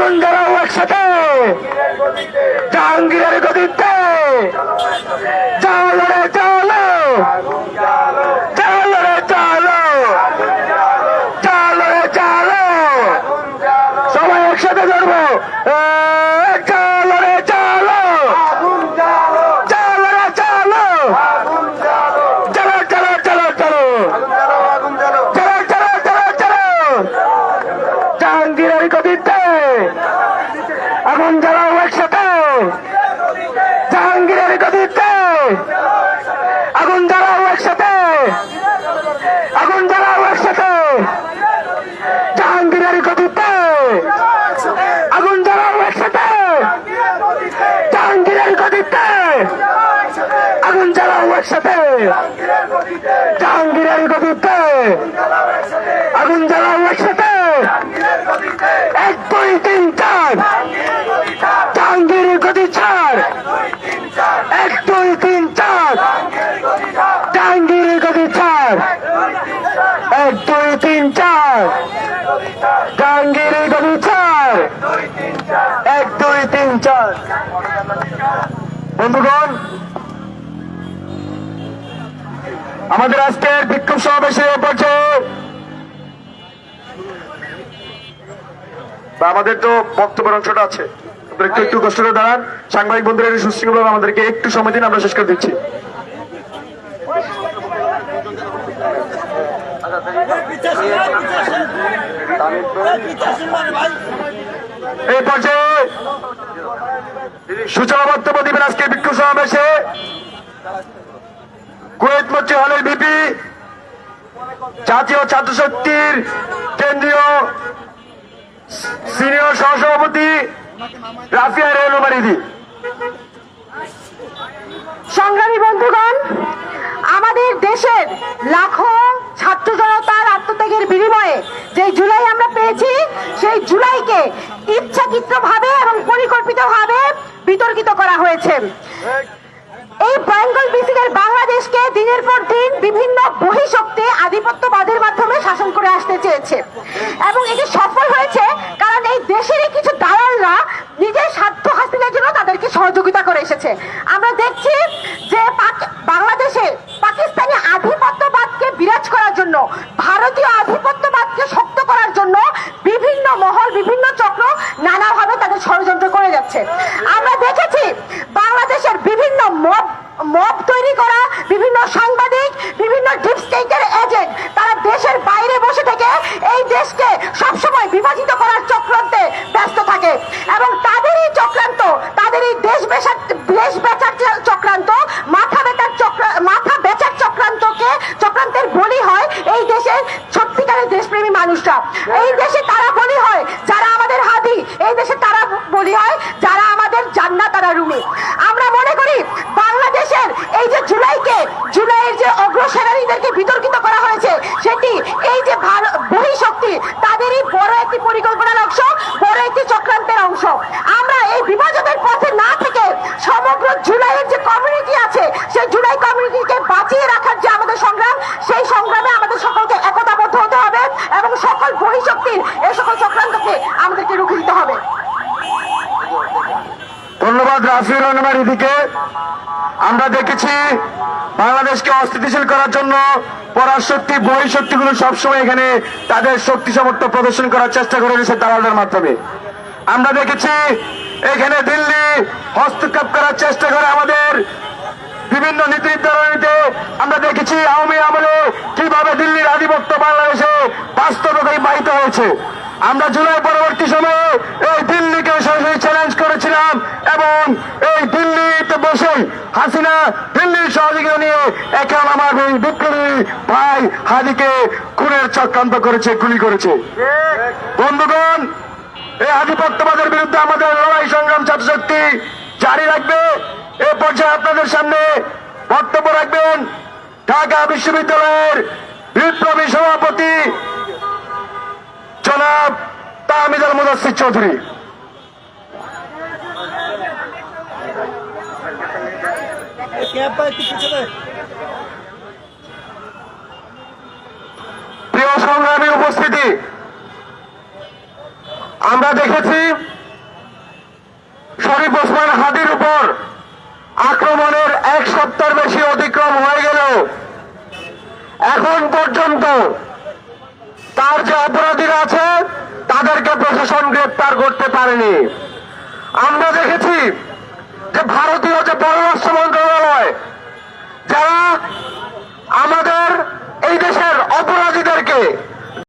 আগুন জ্বালাও একসাথে জাহাঙ্গীরের গদিতে জ্বালো রে জ্বালো জ্বালো রে জ্বালো জ্বালো রে জ্বালো সবাই একসাথে ধরবো জ্বালো রে জ্বালো জ্বালো রে জ্বালো জ্বালো জ্বালো জ্বালো জ্বালো জ্বালো জ্বালো জ্বালো জ্বালো জাহাঙ্গীরের গদিতে আগুন জ্বালাও একসাথে জাহাঙ্গীরের গদিতে আগুন জ্বালাও একসাথে আগুন জ্বালাও একসাথে জাহাঙ্গীরের গদিতে আগুন জ্বালাও একসাথে জাহাঙ্গীরের গদিতে আগুন জ্বালাও একসাথে জাহাঙ্গীরের গদিতে আগুন জ্বালাও একসাথে 1 2 3 4 জাহাঙ্গীরের গদি ছাড় 1 2 3 4 জাহাঙ্গীরের গদি ছাড় 1 2 3 4 জাহাঙ্গীরের গদি ছাড় 1 2 3 4 বন্ধুগণ, আমাদের আজকের বিক্ষোভ সমাবেশের পর্যায়ে আমাদের তো বক্তব্যের অংশটা আছে, একটু একটু কষ্ট করে দাঁড়ান। সাংবাদিক বন্ধুরা সুশৃঙ্খলভাবে আমাদেরকে একটু সময় দিন, আমরা শেষ করে দিচ্ছি। এই পর্যায়ে সূচনা বক্তব্য দিবেন আজকে বিক্ষোভ সমাবেশে কুয়েত মসজিদ হলের ভিপি, জাতীয় ছাত্র শক্তির কেন্দ্রীয় সিনিয়র সহসভাপতি রাফিয়া রেলুমারিদি। সংগ্রামী বন্ধুগণ, আমাদের দেশের লাখো ছাত্র জনতার আত্মত্যাগের বিনিময়ে যে জুলাই আমরা পেয়েছি, সেই জুলাইকে ইচ্ছাকৃতভাবে এবং পরিকল্পিতভাবে বিতর্কিত করা হয়েছে। এই বেঙ্গল মিছিলের বাংলাদেশকে দিনের পর দিন বিভিন্ন বহিঃশক্তি আধিপত্যবাদের মাধ্যমে শাসন করে আসতে চেয়েছে এবং এটি সফল হয়েছে, কারণ এই দেশেরই কিছু দালালরা নিজের স্বার্থ হাসিলের জন্য তাদেরকে সহযোগিতা করে এসেছে। আমরা দেখছি যে বাংলাদেশে পাকিস্তানি আধিপত্যবাদকে বিরাজ করার জন্য, ভারতীয় আধিপত্যবাদকে শক্ত করার জন্য বিভিন্ন মহল, বিভিন্ন চক্র নানাভাবে তাদের ষড়যন্ত্র করে যাচ্ছে। আমরা দেখেছি বাংলাদেশের বিভিন্ন মব তৈরি করা বিভিন্ন সাংবাদিক, বিভিন্ন ডিপ স্টেটের এজেন্ট, তারা দেশের বাইরে বসে থেকে এই দেশকে সবসময় বিভাজিত করার চক্রান্তে ব্যস্ত থাকে এবং তাদেরই চক্রান্ত, তাদেরই দেশ বেচার চক্রান্ত, মাথা বেচার চক্রান্তের বলি হয় এই দেশের সত্যিকারের দেশপ্রেমী মানুষরা। এই দেশে তারা বলি হয় যারা আমাদের হাদি, এই দেশে তারা বলি হয় যারা আমাদের জান্নাত, তারা রুমি। আমরা মনে করি বাংলাদেশের এই যে জুলাইয়ের যে অগ্রসেনানীদেরকে বিতর্কিত করা হয়েছে, সেটি এই যে বহিঃশক্তি তাদেরই বড় একটি পরিকল্পনার অংশ, বড় একটি চক্রান্তের অংশ। আমরা এই বিভাজনের পথে না থেকে সমগ্র জুলাইয়ের যে কমিউনিটি আছে, সেই জুলাই কমিউনিটিকে বাঁচিয়ে রাখার যে আমাদের সংগ্রাম, সেই সংগ্রামে আমাদের সকলকে একতাবদ্ধ হতে হবে এবং সকল বহিঃশক্তির এই সকল চক্রান্তকে আমাদেরকে রুখে দিতে হবে। ধন্যবাদ রাফিয়া রেলুমারিদিকে। আমরা দেখেছি বাংলাদেশকে অস্থিতিশীল করার জন্য পরাশক্তি, বহিঃশক্তিগুলো সবসময় এখানে তাদের শক্তি সামর্থ্য প্রদর্শন করার চেষ্টা করে এসেছে দালালদের মাধ্যমে। আমরা দেখেছি এখানে দিল্লি হস্তক্ষেপ করার চেষ্টা করে আমাদের বিভিন্ন নীতি নির্ধারণীতে। আমরা দেখেছি আওয়ামী আমলে কিভাবে দিল্লির আধিপত্য বাংলাদেশে বাস্তবে বাহিত হয়েছে। আমরা জুলাই পরবর্তী সময়ে এই দিল্লিকে সরাসরি চ্যালেঞ্জ করেছিলাম এবং এই দিল্লিতে বসে হাসিনা দিল্লির সহযোগিতা নিয়ে এখন আমার এই বিপ্লবী ভাই হাদিকে খুনের চক্রান্ত করেছে, গুলি করেছে। বন্ধুগণ, এই আধিপত্যবাদের বিরুদ্ধে আমাদের লড়াই সংগ্রাম ছাত্রশক্তি জারি রাখবে। এ পর্যায়ে আপনাদের সামনে বক্তব্য রাখবেন ঢাকা বিশ্ববিদ্যালয়ের বিপ্লবী সভাপতি জনাব তাহমিদ আল মুদাসসির চৌধুরী। প্রিয় সংগ্রামী উপস্থিতি, আমরা দেখেছি ওসমান হাদির উপর আক্রমণের এক সপ্তাহের বেশি অতিক্রম হয়ে গেল এখন পর্যন্ত তার যে অপরাধীরা আছে তাদেরকে প্রশাসন গ্রেপ্তার করতে পারেনি। আমরা দেখেছি যে ভারতীয় যে পররাষ্ট্র মন্ত্রণালয় যারা আমাদের এই দেশের অপরাধীদেরকে